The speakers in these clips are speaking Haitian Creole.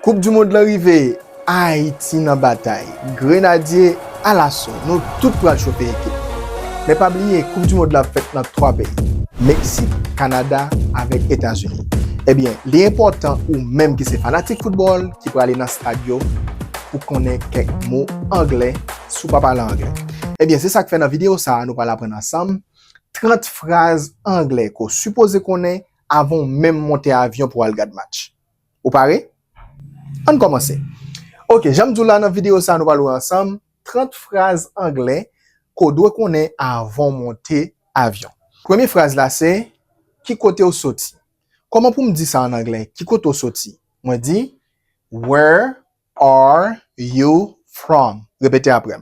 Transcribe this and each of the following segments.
Coupe du monde l'arrivée, Haïti dans bataille, Grenadier à l'assaut, nous tout pral choper équipe. Mais pas oublier, Coupe du monde la fête dans 3 pays, Mexique, Canada avec États-Unis. Eh bien, l'important ou même qui c'est fanatique football, qui peut aller dans le stade pour connaître quelques mots anglais, sous pas parler anglais. Eh bien, c'est ça que fait dans la vidéo, ça, nous allons apprendre ensemble 30 phrases anglais qu'on suppose connaître avant même monter à avion pour aller regarder match. Vous parlez? On commence. Ok, j'aime dire là dans la vidéo, ça, nous allons ensemble 30 phrases anglais qu'on doit connaître avant monter avion. Première phrase là, c'est qui côté au sorti. Comment pour me dire ça en anglais? Qui côté au sorti? Moi dis where are you from? Répétez après.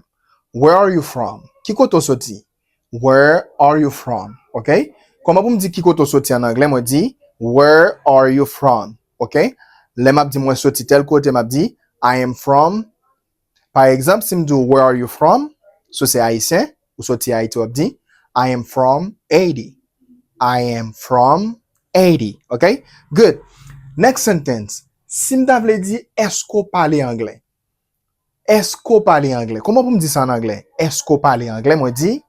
Where are you from? Qui côté au sorti? Where are you from? OK? Comment pour me dire qui côté au sorti en anglais? Moi dis where are you from? OK? Les m'a dit moi sorti tel côté m'a dit I am from. Par exemple, si me dis where are you from? So c'est haïtien ou sorti Haïti on dit I am from 80. I am from 80. OK? Good. Next sentence. Si m'tavle dit est-ce qu'on parle anglais? Est-ce qu'on parle anglais? Comment vous me dire ça en anglais? Est-ce qu'on parle anglais? Moi dis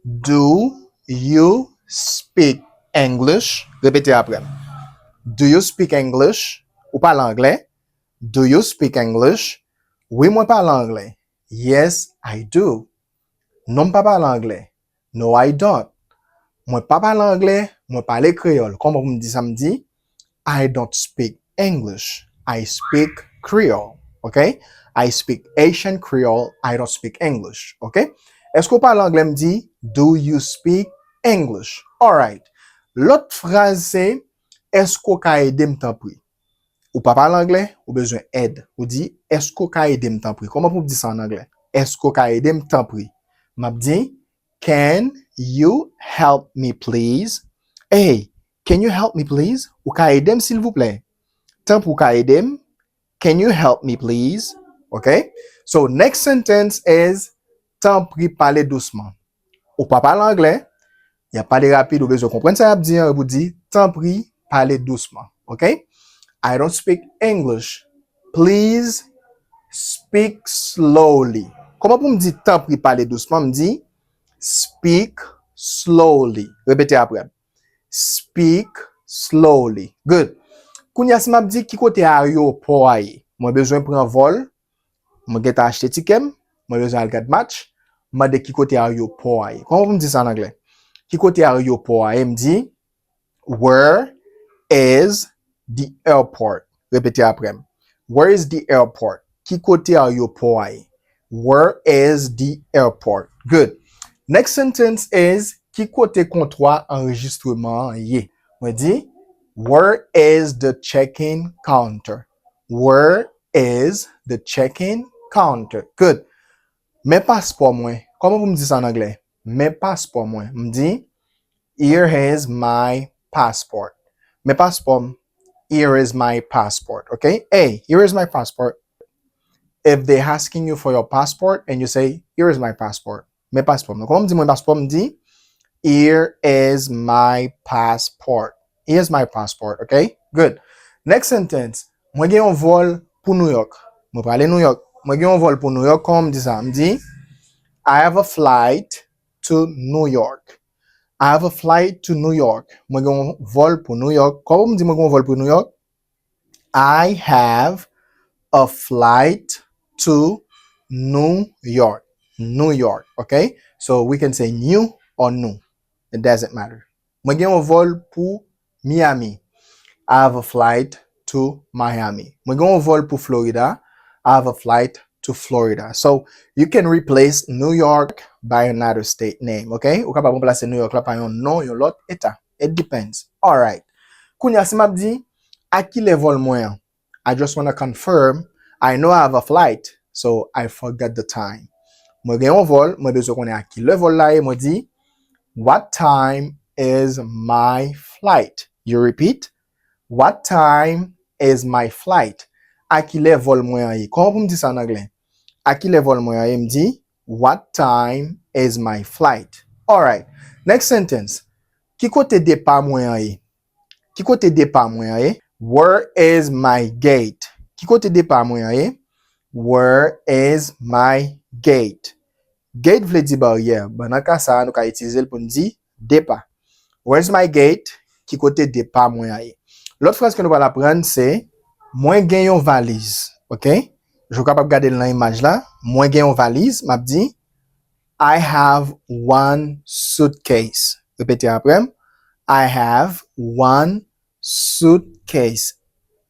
do you speak English? Répétez après. Do you speak English? Ou parle anglais? Do you speak English? Oui, moi parle anglais. Yes, I do. Non, pas parle anglais. No, I don't. Moi pas parle anglais, moi parle créole. Comment vous me dites ça me dit? I don't speak English. I speak Creole. OK? I speak Asian Creole. I don't speak English. OK? Est-ce qu'on parle anglais me dit do you speak English? All right. L'autre phrase c'est est-ce qu'on ka aider m'tan pri? Ou pas parle anglais, ou besoin aide. Ou dit est-ce qu'on ka aider m'tan pri? Comment vous dire ça en anglais? Est-ce qu'on ka aider m'tan pri? M'a dit can you help me please? Hey, can you help me please? Ou ka aidem s'il vous plaît? Tant pour ka aidem, can you help me please? Okay? So next sentence is tant pri parler doucement. Ou pas parler anglais, y a parler rapide ou besoin comprendre ça dire vous dit tant pri parler doucement. Okay? I don't speak English. Please speak slowly. Comment pour me dire tant pri parler doucement me dit speak slowly. Répétez après. Speak slowly. Good. Kounya si m'a dit qui côté ayewopò aille. Moi besoin prendre vol. Moi get acheter ticket. Moi besoin aller regarder match. Moi de qui côté ayewopò aille. Comment vous me dites ça en anglais? Qui côté ayewopò aille me dit where is the airport? Répétez après. Where is the airport? Qui côté ayewopò aille? Where is the airport? Good. Next sentence is qui côté comptoir enregistrement yé. Moi dit where is the check-in counter? Where is the check-in counter? Good. Mes passeport moi. Comment vous me dites ça en anglais? Mes passeport moi. Me dit here is my passport. Mes passeport. Here is my passport. Okay? Hey, here is my passport. If they're asking you for your passport and you say here is my passport. Mes passeport. Comment me dit mon passeport? Me dit here is my passport. Here's my passport, okay? Good. Next sentence. Moi gen un vol pour New York. Moi parler New York. Moi gen un vol pour New York comme dit ça. Me dit I have a flight to New York. I have a flight to New York. Moi gen un vol pour New York. Comment me dit moi gen un vol pour New York? I have a flight to New York. New York, okay? So we can say new or new. It doesn't matter. Moi gen un vol pour Miami. I have a flight to Miami. Moi gen un vol pour Florida. I have a flight to Florida. So you can replace New York by another state name, okay? Ou capable remplacer New York là par un nom yon l'autre état. It depends. All right. Kounya si m'a dit à qui le vol moyen? I just want to confirm I know I have a flight, so I forgot the time. Moi gen un vol, moi besoin connait à qui le vol là et moi dit what time is my flight? You repeat. What time is my flight? À qui le vol moyen y? Comment vous me dites ça en anglais? À qui le vol moyen y me dit what time is my flight? All right. Next sentence. Qui côté départ moyen y? Qui côté départ moyen y? Where is my gate? Ki kote depa mwen ye? Where is my gate? Gate vle di barrière. Ban nan ka sa, nou ka itilize l pou nou di depa. Where's my gate? Ki kote depa mwen ye. L'autre phrase que nous allons apprendre, c'est mwen gen yon valise. OK? Je capable garder dans l'image là. Mwen gen yon valise. M'a dit I have one suitcase. Répétez après. I have one suitcase.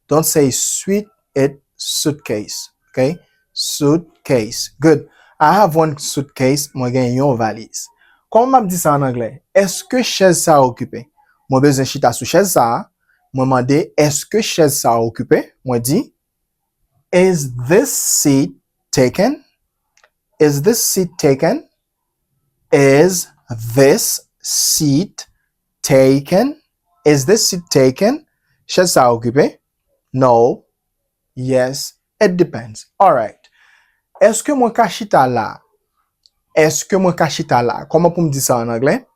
Don't say sweet, it suitcase. OK? Suitcase. Good. I have one suitcase. Mwen gen yon valise. Comment m'a dit ça en anglais? Est-ce que chaise ça occupé? Mwen besoin chita sous chaise ça. Mwen mande, est-ce que chaise ça occupé? Mwen di, is this seat taken? Is this seat taken? Is this seat taken? Is this seat taken? Chaise ça occupé? No. Yes. It depends. All right. Est-ce que mwen ka chita la? Est-ce que mwen ka chita la? Comment pou m di ça en anglais?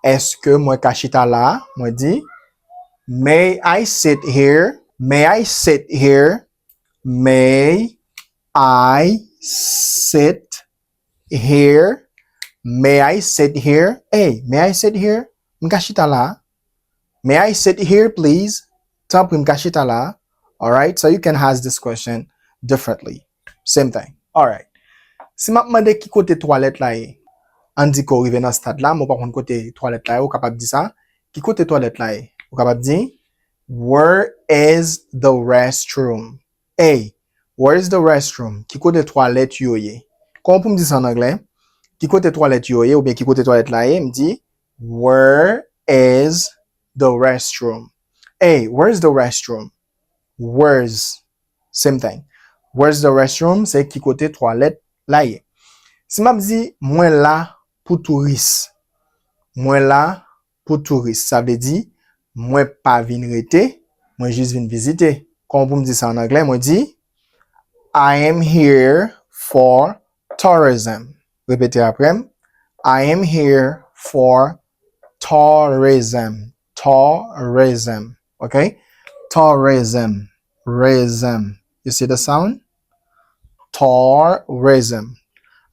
Est-ce que mwen ka chita la? Mwen di, may I sit here? May I sit here? May I sit here? May I sit here? Hey, may I sit here? Mka chita la? May I sit here, please? Tan pou mka chita la? Alright, so you can ask this question differently. Same thing. Alright. Si m'a demandé ki kote toilette la e, an di ko rive nan stade la, mou pa kon kote toilette la e, ou kapab di sa, ki kote toilette la e, ou kapab di, where is the restroom? Hey, where is the restroom? Ki kote toilette yo ye? Kon pou m di sa en anglais? Ki kote toilette yo ye, ou bien ki kote toilette la e, m di, where is the restroom? Hey, where's the restroom? Where's? Same thing. Where's the restroom? C'est ki kote toilette la ye. Si m ap di, mwen la pou touriste. Mwen la pou touriste. Ça veut dire, mwen pa vin rete, mwen juste vin visite. Kon pou m di sa en anglais, mwen di, I am here for tourism. Répétez après. I am here for tourism. Tourism. Okay? Tourism. Tourism. You see the sound? Tourism.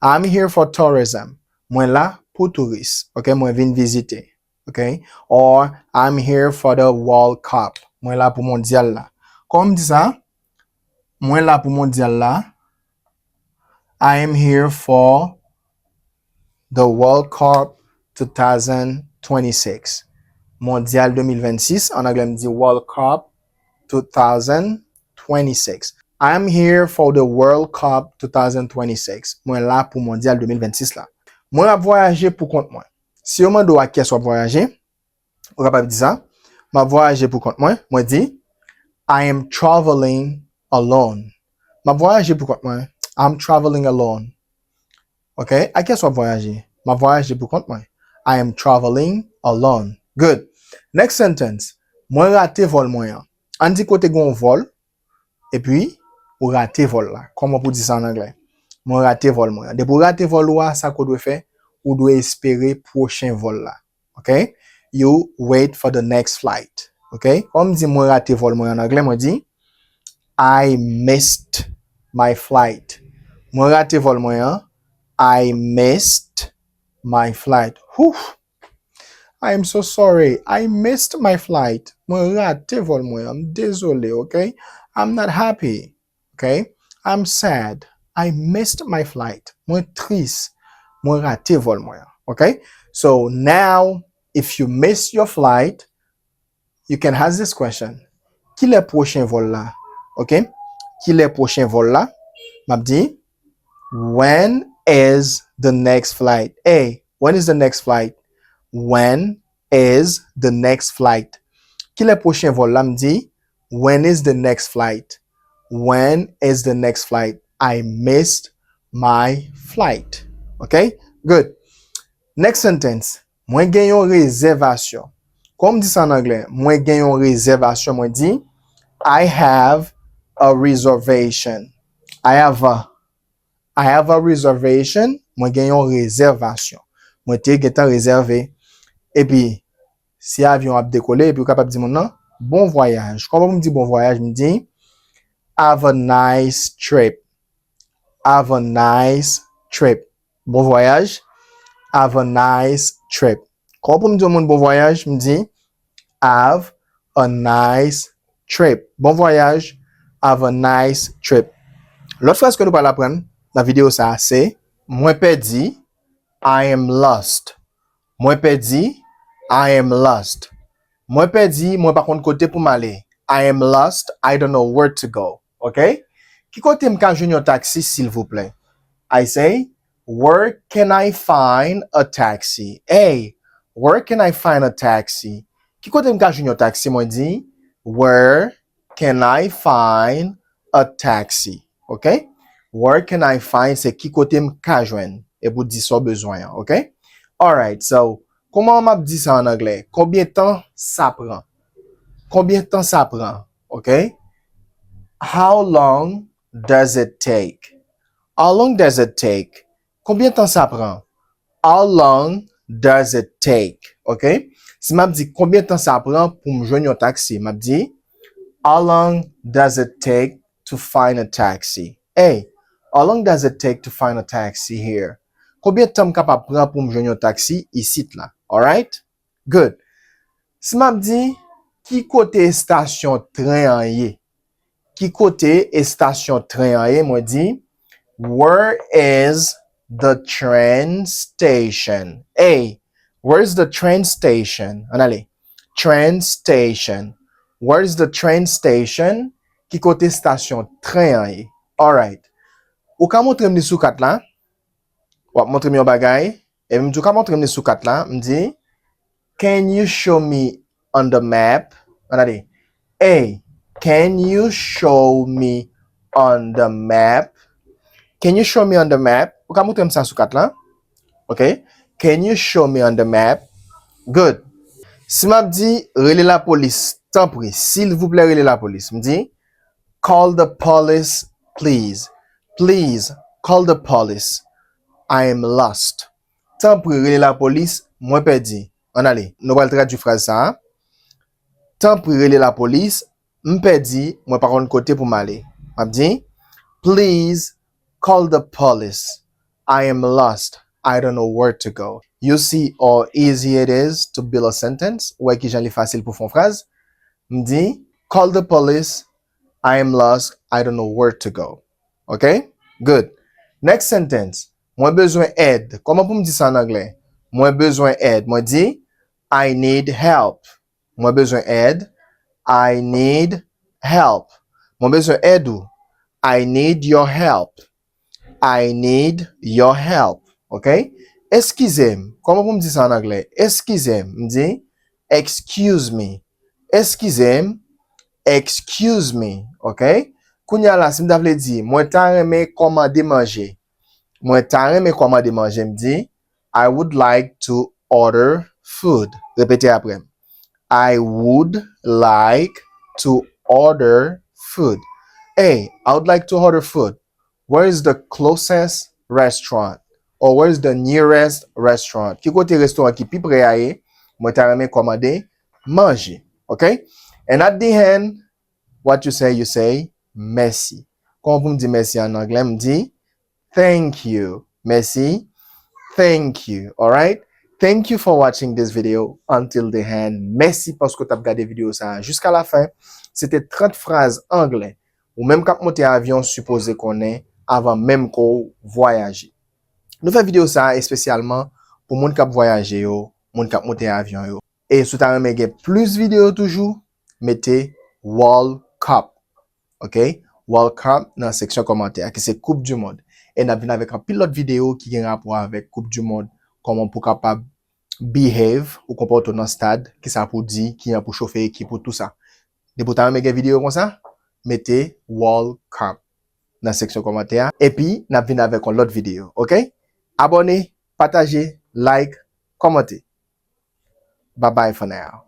I'm here for tourism. Mwen la pou touriste. Okay? Mwen vin visite. Okay? Or I'm here for the World Cup. Mwen la pou mondial la. Kom di sa? Mwen la pou mondial la. I am here for the World Cup 2026. Mondial 2026. En anglais, me dit World Cup 2026. I am here for the World Cup 2026. Mwen la pou mondial 2026 la. Mwen ap voyager pou kont mwen. Si yo mando a kes wap voyager, ou kapab di sa, ma voyager pou kont mwen, mwen di, I am traveling alone. Ma voyager pou kont mwen, I'm traveling alone. Okay? A kes wap voyager? Ma voyager pou kont mwen. I am traveling alone. Good. Next sentence. Mwen rate vol mwen. An di kote gon vol, et puis, ou rate vol la. Comment pou di sa en anglais? Mwen rate vol mwen. De pou rate vol wa, sa ko dwe fe, ou dwe espere prochain vol la. Okay? You wait for the next flight. Okay? Comme di mwen rate vol mwen en anglais, mwen di, I missed my flight. Mwen rate vol mwen. I missed my flight. Whew. I am so sorry. I missed my flight. Mwen rate vol mwen. I'm désolé, okay? I'm not happy. Okay? I'm sad. I missed my flight. Mwen triste. Mwen rate vol mwen. Okay? So now, if you miss your flight, you can ask this question. Ki le prochain vol la? Okay? Ki le prochain vol la? Map di, when is the next flight? Hey, when is the next flight? When is the next flight? Ki le prochain vol la? M'di, when is the next flight? When is the next flight? I missed my flight. Okay? Good. Next sentence. Mwen gen yon rezèvasyon. Kom di sa en anglais, mwen gen yon rezèvasyon, mwen di, I have a reservation. I have a reservation. Mwen gen yon rezervasyon. Mwen te getan rezerve. Et puis, si avion ap dekole, et puis ou kapab di mon nan, bon voyage. Comment vous me dit bon voyage? Me dit, Have a nice trip. Have a nice trip. Bon voyage. Have a nice trip. Quand pour me dire bon voyage, me dit have a nice trip. Bon voyage. Have a nice trip. L'autre phrase que nous allons apprendre dans la vidéo ça c'est moi perdu. I am lost. Moi perdu. I am lost. Moi perdu, moi par contre côté pour m'aller. I am lost. I don't know where to go. OK? Qui côté m'ka joindre un taxi s'il vous plaît? I say, where can I find a taxi? Hey, where can I find a taxi? Qui côté m'ka joindre un taxi? Moi dit, where can I find a taxi? OK? Where can I find c'est qui côté m'ka joindre? Et vous dit ça besoin. OK? Alright, so, comment m'a dit ça en anglais? Combien de temps ça prend? Combien de temps ça prend? OK? How long does it take? How long does it take? Combien de temps ça prend? How long does it take? OK? Si m'a dit combien de temps ça prend pour me joindre un taxi, m'a dit how long does it take to find a taxi? Hey, how long does it take to find a taxi here? Combien de temps capable prendre pour me joindre un taxi ici là? Alright? Good. Si m'a dit qui côté station train en yé? Qui côté station train en yé? Moi dit where is the train station? Hey, where's the train station? On allez. Train station. Where's the train station? Qui côté station train en yé? Alright. Ou ka montre m'di sou kat la? Ou montre mi yon bagay? Et m'di ou ka montre m'di sou kat la? M'di, can you show me on the map? On allez. Hey, can you show me on the map? Can you show me on the map? Ou ka montre m'sa sou kat la? OK? Can you show me on the map? Good. Si m'a dit, relais la police, tant pis, s'il vous plaît, relais la police. M'di, call the police, please. Please, call the police. I am lost. Tant pis, relais la police, moi perdu. On allez, nous allons traduire phrase ça. Tant pis, relais la police, m'perdi, moi par contre côté pour m'aller. M'a dit, please call the police. I am lost. I don't know where to go. You see how easy it is to build a sentence? Ouais, Kijan est facile pour faire une phrase. M'di, call the police. I am lost. I don't know where to go. Okay? Good. Next sentence. Moi besoin aide. Comment pour me dire ça en anglais? Moi besoin aide. Moi dit, I need help. Moi besoin aide. I need help. Moi besoin aide ou? I need your help. I need your help. OK? Excusez-moi. Comment vous me dites ça en anglais? Excusez-moi. Me dit, excuse me. Excusez-moi. Excuse me. OK? Kounya la, si m'davle di, moi ta reme commander manger. Moi ta reme commander manger. Me dit, I would like to order food. Répétez après. I would like to order food. Hey, I would like to order food. Where is the closest restaurant? Or where is the nearest restaurant? Ki kote restaurant ki pi prè a ye, mwen ta reme komande manger. Okay? And at the end, what you say merci. Quand vous me dites merci en anglais, me dit thank you. Merci. Thank you. Alright? Thank you for watching this video until the end. Merci parce que tu as regardé vidéo ça jusqu'à la fin. C'était 30 phrases anglais ou même quand monter avion supposé qu'on est avant même qu'on voyage. Nous faisons vidéo ça spécialement pour moun k'ap voyager yo, moun k'ap monter avion yo. Et si tu as aimé plus vidéo toujours, mettez World Cup. OK? World Cup dans la section commentaire qui c'est Coupe du Monde. Et nous venons avec un pilote vidéo qui a rapport avec Coupe du Monde, comment pour capable behave ou comporter dans stade, qui ça pour dire, qui a pour chauffer équipe pour tout ça. Et pour t'aimer vidéo comme ça, mettez World Cup dans la section commentaire. Et puis, nous venons avec une autre vidéo. OK? Abonnez, partagez, like, commentez. Bye bye for now.